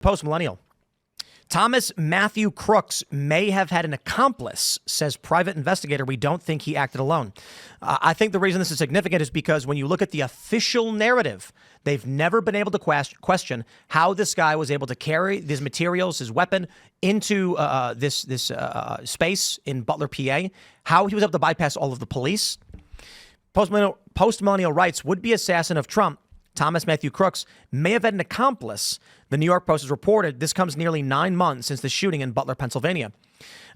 Post-millennial. Thomas Matthew Crooks may have had an accomplice, says private investigator. We don't think he acted alone. I think the reason this is significant is because when you look at the official narrative, they've never been able to question how this guy was able to carry these materials, his weapon, into this space in Butler, PA, how he was able to bypass all of the police. Post-millennial writes, would-be assassin of Trump, Thomas Matthew Crooks, may have had an accomplice. The New York Post has reported this comes nearly 9 months since the shooting in Butler, Pennsylvania.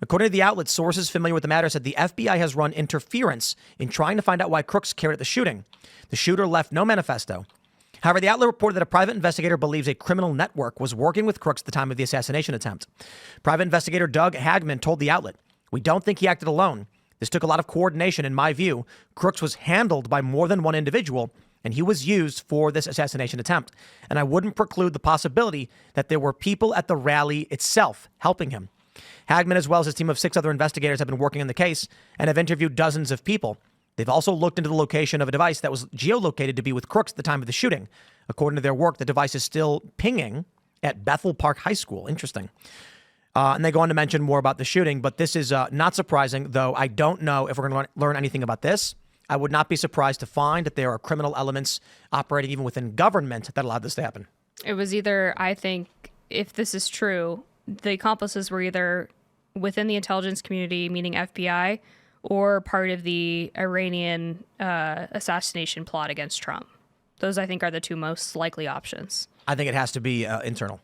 According to the outlet, sources familiar with the matter said the FBI has run interference in trying to find out why Crooks carried out the shooting. The shooter left no manifesto. However, the outlet reported that a private investigator believes a criminal network was working with Crooks at the time of the assassination attempt. Private investigator Doug Hagman told the outlet, we don't think he acted alone. This took a lot of coordination, in my view. Crooks was handled by more than one individual, and he was used for this assassination attempt. And I wouldn't preclude the possibility that there were people at the rally itself helping him. Hagman, as well as his team of 6 other investigators, have been working on the case and have interviewed dozens of people. They've also looked into the location of a device that was geolocated to be with Crooks at the time of the shooting. According to their work, the device is still pinging at Bethel Park High School. Interesting. And they go on to mention more about the shooting, but this is not surprising, though I don't know if we're going to learn anything about this. I would not be surprised to find that there are criminal elements operating even within government that allowed this to happen. It was either, I think, if this is true, the accomplices were either within the intelligence community, meaning FBI, or part of the Iranian assassination plot against Trump. Those, I think, are the 2 most likely options. I think it has to be internal.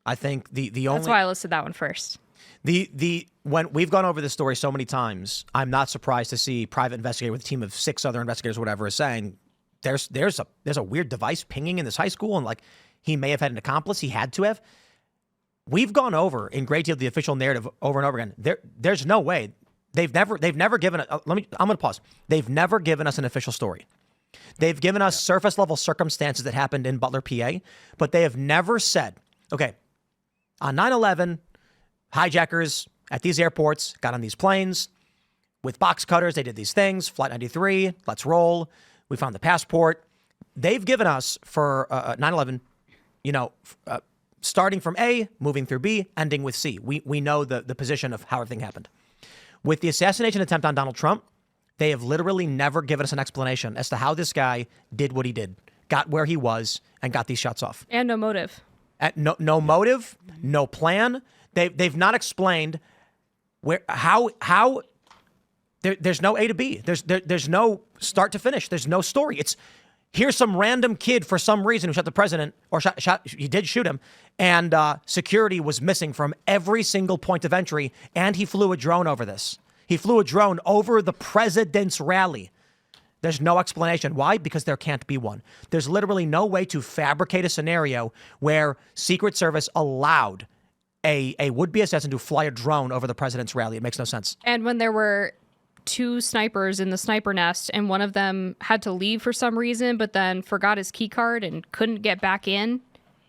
I think the only... That's why I listed that one first. When we've gone over this story so many times, I'm not surprised to see private investigator with a team of 6 other investigators, or whatever, is saying there's a weird device pinging in this high school, and like he may have had an accomplice. He had to have. We've gone over in great deal the official narrative over and over again. There's no way they've never given it. I'm going to pause. They've never given us an official story. They've given us surface level circumstances that happened in Butler, PA, but they have never said, okay, on 9/11, hijackers at these airports got on these planes with box cutters. They did these things. Flight 93, let's roll. We found the passport. They've given us for 9/11, starting from A, moving through B, ending with C. We know the position of how everything happened. With the assassination attempt on Donald Trump, they have literally never given us an explanation as to how this guy did what he did, got where he was, and got these shots off. And no motive. No motive, no plan. They've not explained how there's no A to B. There's no start to finish. There's no story. It's here's some random kid for some reason who shot the president or he did shoot him, and security was missing from every single point of entry, and he flew a drone over this. He flew a drone over the president's rally. There's no explanation. Why? Because there can't be one. There's literally no way to fabricate a scenario where Secret Service allowed a would-be assassin to fly a drone over the president's rally. It makes no sense. And when there were 2 snipers in the sniper nest and one of them had to leave for some reason, but then forgot his key card and couldn't get back in,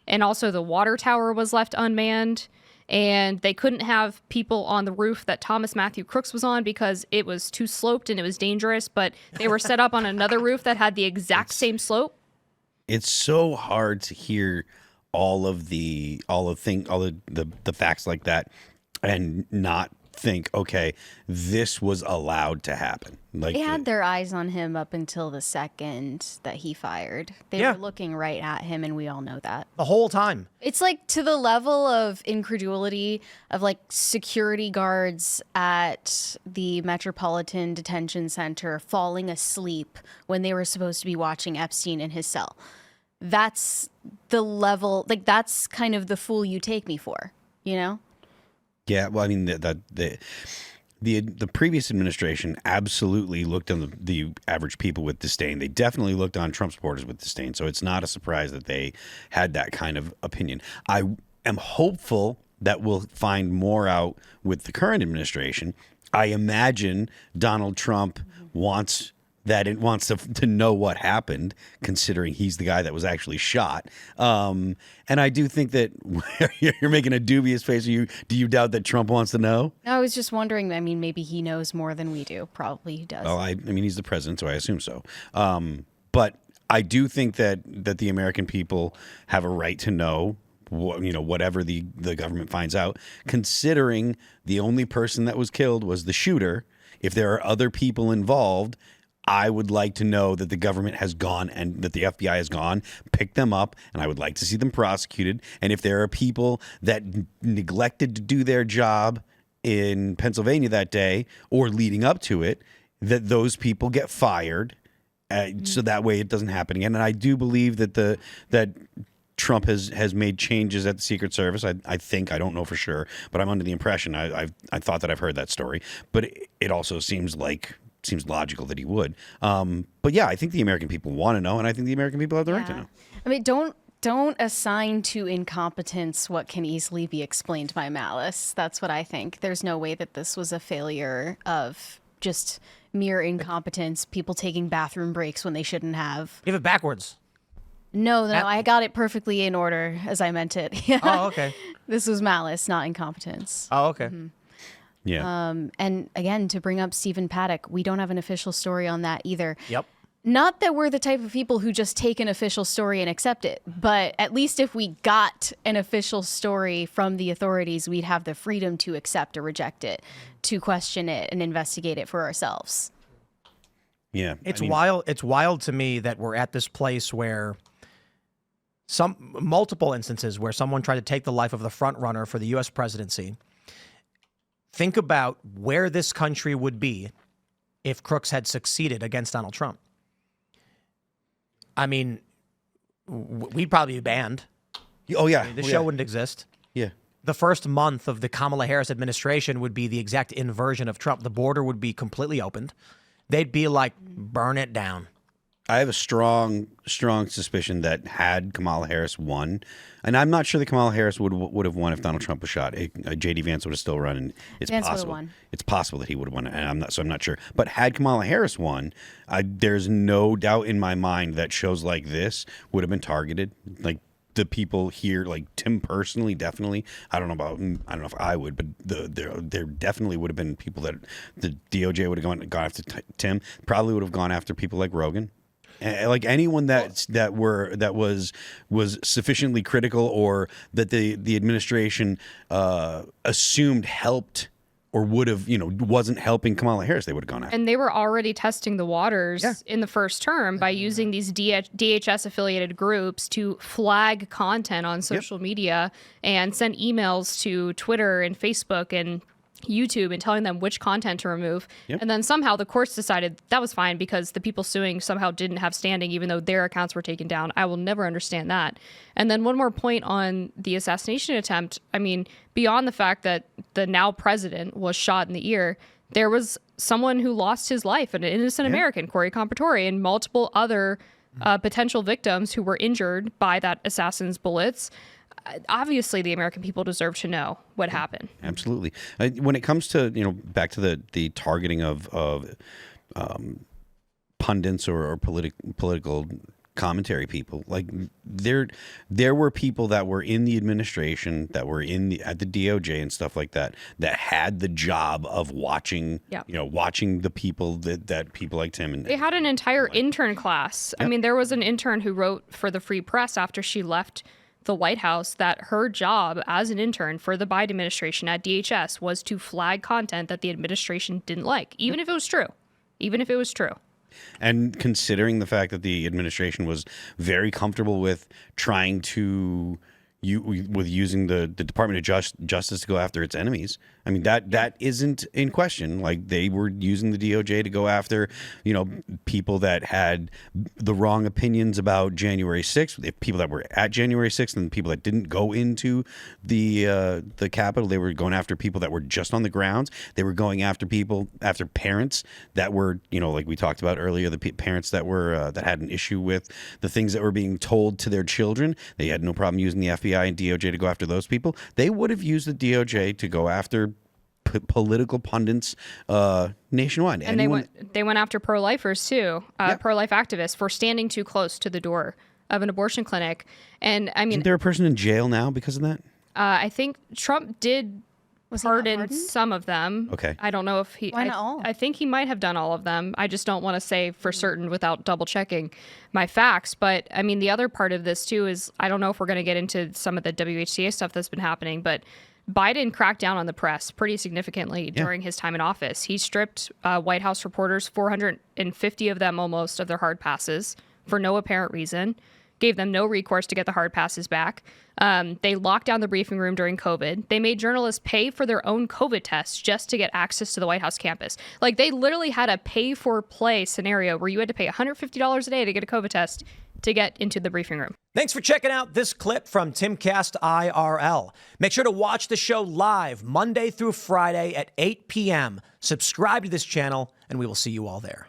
and also the water tower was left unmanned, and they couldn't have people on the roof that Thomas Matthew Crooks was on because it was too sloped and it was dangerous, but they were set up on another roof that had the exact same slope. It's so hard to hear all the facts like that and not think, okay, this was allowed to happen. Like they had their eyes on him up until the second that he fired. They were looking right at him, and we all know that. The whole time. It's like to the level of incredulity of like security guards at the Metropolitan Detention Center falling asleep when they were supposed to be watching Epstein in his cell. That's the level, like that's kind of the fool you take me for, you know? Yeah, well, I mean, the previous administration absolutely looked on the average people with disdain. They definitely looked on Trump supporters with disdain. So it's not a surprise that they had that kind of opinion. I am hopeful that we'll find more out with the current administration. I imagine Donald Trump wants to know what happened, considering he's the guy that was actually shot. And I do think that you're making a dubious face. Do you doubt that Trump wants to know? No, I was just wondering. I mean, maybe he knows more than we do. Probably he does. Well, I mean, he's the president, so I assume so. But I do think that the American people have a right to know whatever the government finds out, considering the only person that was killed was the shooter. If there are other people involved, I would like to know that the government has gone and that the FBI has gone, picked them up, and I would like to see them prosecuted. And if there are people that neglected to do their job in Pennsylvania that day or leading up to it, that those people get fired, so that way it doesn't happen again. And I do believe that that Trump has made changes at the Secret Service. I think, I don't know for sure, but I'm under the impression, I thought that I've heard that story, but it also seems logical that he would. But yeah, I think the American people want to know, and I think the American people have the right to know. I mean, don't assign to incompetence what can easily be explained by malice. That's what I think. There's no way that this was a failure of just mere incompetence, people taking bathroom breaks when they shouldn't have. You have it backwards. No, I got it perfectly in order as I meant it. Oh, okay. This was malice, not incompetence. Oh, okay. Yeah. And again, to bring up Stephen Paddock, we don't have an official story on that either. Yep. Not that we're the type of people who just take an official story and accept it, but at least if we got an official story from the authorities, we'd have the freedom to accept or reject it, to question it and investigate it for ourselves. Yeah. It's wild. It's wild to me that we're at this place where multiple instances where someone tried to take the life of the front runner for the U.S. presidency. Think about where this country would be if Crooks had succeeded against Donald Trump. I mean, we'd probably be banned. Oh, yeah. The show wouldn't exist. Yeah. The first month of the Kamala Harris administration would be the exact inversion of Trump. The border would be completely opened. They'd be like, burn it down. I have a strong suspicion that had Kamala Harris won, and I'm not sure that Kamala Harris would have won if Donald Trump was shot. J.D. Vance would have still run, and it's Vance possible. won. It's possible that he would have won, and I'm not sure. But had Kamala Harris won, there's no doubt in my mind that shows like this would have been targeted. Like the people here, like Tim personally, definitely. I don't know if I would, but there definitely would have been people that the DOJ would have gone after Tim. Probably would have gone after people like Rogan. Like anyone that was sufficiently critical, or that the administration assumed helped or would have, wasn't helping Kamala Harris, they would have gone after. And they were already testing the waters in the first term by using these DHS affiliated groups to flag content on social media and send emails to Twitter and Facebook and YouTube and telling them which content to remove. Yep. And then somehow the courts decided that was fine because the people suing somehow didn't have standing, even though their accounts were taken down. I will never understand that. And then one more point on the assassination attempt. I mean, beyond the fact that the now president was shot in the ear, there was someone who lost his life, an innocent American, Corey Compatore, and multiple other potential victims who were injured by that assassin's bullets. Obviously, the American people deserve to know what happened. Absolutely. When it comes to, back to the targeting of pundits or political commentary people, like there were people that were in the administration, that were at the DOJ and stuff like that had the job of watching, watching the people that people like Tim and they had an entire intern class. Yep. I mean, there was an intern who wrote for the Free Press after she left the White House that her job as an intern for the Biden administration at DHS was to flag content that the administration didn't like, even if it was true. Even if it was true. And considering the fact that the administration was very comfortable with trying to using the Department of Justice to go after its enemies. I mean, that isn't in question. Like, they were using the DOJ to go after, people that had the wrong opinions about January 6th, people that were at January 6th and people that didn't go into the Capitol. They were going after people that were just on the grounds. They were going after parents that were, like we talked about earlier, the parents that were that had an issue with the things that were being told to their children. They had no problem using the FBI and DOJ to go after those people. They would have used the DOJ to go after political pundits nationwide. And they went after pro-lifers too, pro-life activists for standing too close to the door of an abortion clinic. And I mean, isn't there a person in jail now because of that? I think Trump did Was he not pardoned pardoned? some of them. Okay. I don't know if he. Why not all? I think he might have done all of them. I just don't want to say for certain without double checking my facts. But I mean, the other part of this too is I don't know if we're going to get into some of the WHCA stuff that's been happening, but Biden cracked down on the press pretty significantly during his time in office. He stripped White House reporters, 450 of them almost, of their hard passes for no apparent reason. Gave them no recourse to get the hard passes back. They locked down the briefing room during COVID. They made journalists pay for their own COVID tests just to get access to the White House campus. Like, they literally had a pay-for-play scenario where you had to pay $150 a day to get a COVID test to get into the briefing room. Thanks for checking out this clip from Timcast IRL. Make sure to watch the show live Monday through Friday at 8 p.m. Subscribe to this channel, and we will see you all there.